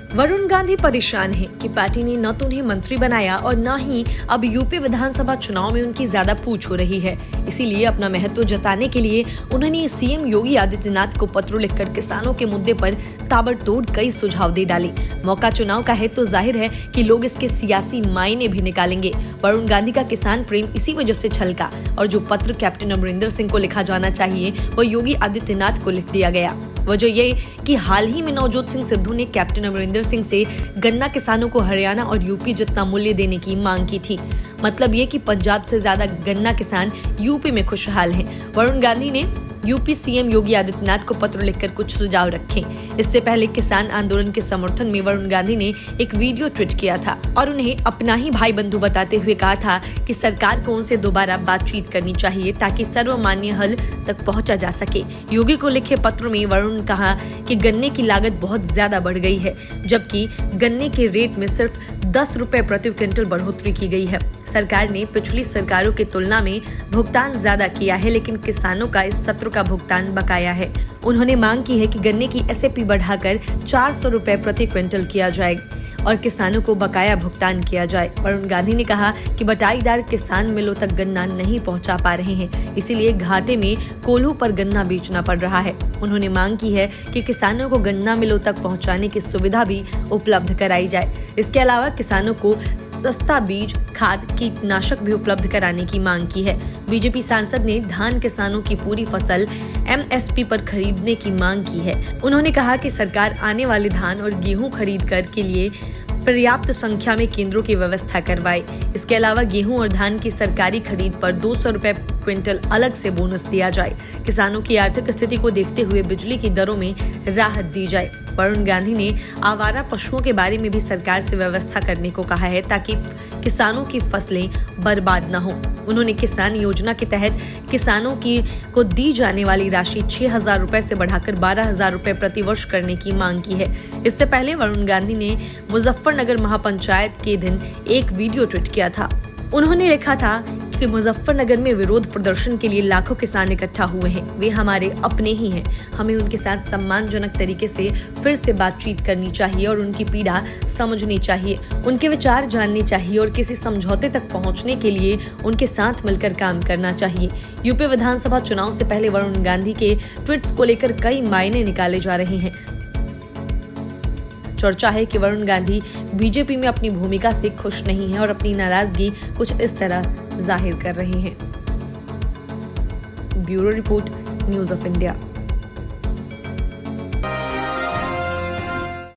वरुण गांधी परेशान हैं कि पार्टी ने न तो उन्हें मंत्री बनाया और न ही अब यूपी विधानसभा चुनाव में उनकी ज्यादा पूछ हो रही है। इसीलिए अपना महत्व जताने के लिए उन्होंने सीएम योगी आदित्यनाथ को पत्र लिखकर किसानों के मुद्दे पर ताबड़तोड़ कई सुझाव दे डाले। मौका चुनाव का है तो जाहिर है कि लोग इसके सियासी मायने भी निकालेंगे। वरुण गांधी का किसान प्रेम इसी वजह से छलका और जो पत्र कैप्टन अमरिंदर सिंह को लिखा जाना चाहिए वो योगी आदित्यनाथ को लिख दिया गया। वजह ये कि हाल ही में नवजोत सिंह सिद्धू ने कैप्टन अमरिंदर सिंह से गन्ना किसानों को हरियाणा और यूपी जितना मूल्य देने की मांग की थी। मतलब ये कि पंजाब से ज्यादा गन्ना किसान यूपी में खुशहाल हैं। वरुण गांधी ने यूपी सीएम योगी आदित्यनाथ को पत्र लिखकर कुछ सुझाव रखे। इससे पहले किसान आंदोलन के समर्थन में वरुण गांधी ने एक वीडियो ट्वीट किया था और उन्हें अपना ही भाई बंधु बताते हुए कहा था कि सरकार को उनसे दोबारा बातचीत करनी चाहिए ताकि सर्वमान्य हल तक पहुंचा जा सके। योगी को लिखे पत्र में वरुण कहा कि गन्ने की लागत बहुत ज्यादा बढ़ गई है, जबकि गन्ने के रेट में सिर्फ 10 रुपए प्रति क्विंटल बढ़ोतरी की गई है। सरकार ने पिछली सरकारों की तुलना में भुगतान ज्यादा किया है, लेकिन किसानों का इस सत्र का भुगतान बकाया है। उन्होंने मांग की है कि गन्ने की एसएपी बढ़ाकर 400 रुपए प्रति क्विंटल किया जाए और किसानों को बकाया भुगतान किया जाए। वरुण गांधी ने कहा कि बटाईदार किसान मिलों तक गन्ना नहीं पहुंचा पा रहे हैं, इसीलिए घाटे में कोल्हू पर गन्ना बेचना पड़ रहा है। उन्होंने मांग की है कि किसानों को गन्ना मिलों तक पहुंचाने की सुविधा भी उपलब्ध कराई जाए। इसके अलावा किसानों को सस्ता बीज, खाद, कीटनाशक भी उपलब्ध कराने की मांग की है। बीजेपी सांसद ने धान किसानों की पूरी फसल एमएसपी पर खरीदने की मांग की है। उन्होंने कहा कि सरकार आने वाले धान और गेहूं खरीद कर के लिए पर्याप्त संख्या में केंद्रों की व्यवस्था करवाए। इसके अलावा गेहूं और धान की सरकारी खरीद पर 200 रुपए क्विंटल अलग से बोनस दिया जाए। किसानों की आर्थिक स्थिति को देखते हुए बिजली की दरों में राहत दी जाए। वरुण गांधी ने आवारा पशुओं के बारे में भी सरकार से व्यवस्था करने को कहा है ताकि किसानों की फसलें बर्बाद न हो। उन्होंने किसान योजना के तहत किसानों को दी जाने वाली राशि 6,000 रुपए से बढ़ाकर 12,000 रुपए प्रति वर्ष करने की मांग की है। इससे पहले वरुण गांधी ने मुजफ्फरनगर महापंचायत के दिन एक वीडियो ट्वीट किया था। उन्होंने लिखा था कि मुजफ्फरनगर में विरोध प्रदर्शन के लिए लाखों किसान इकट्ठा हुए हैं। वे हमारे अपने ही हैं। हमें उनके साथ सम्मानजनक तरीके से फिर से बातचीत करनी चाहिए और उनकी पीड़ा समझनी चाहिए, उनके विचार जानने चाहिए और किसी समझौते तक पहुंचने के लिए उनके साथ मिलकर काम करना चाहिए। यूपी विधानसभा चुनाव से पहले वरुण गांधी के ट्वीट्स को लेकर कई मायने निकाले जा रहे हैं। चर्चा है कि वरुण गांधी बीजेपी में अपनी भूमिका से खुश नहीं है और अपनी नाराजगी कुछ इस तरह जाहिर कर रहे हैं। Bureau report, news of India.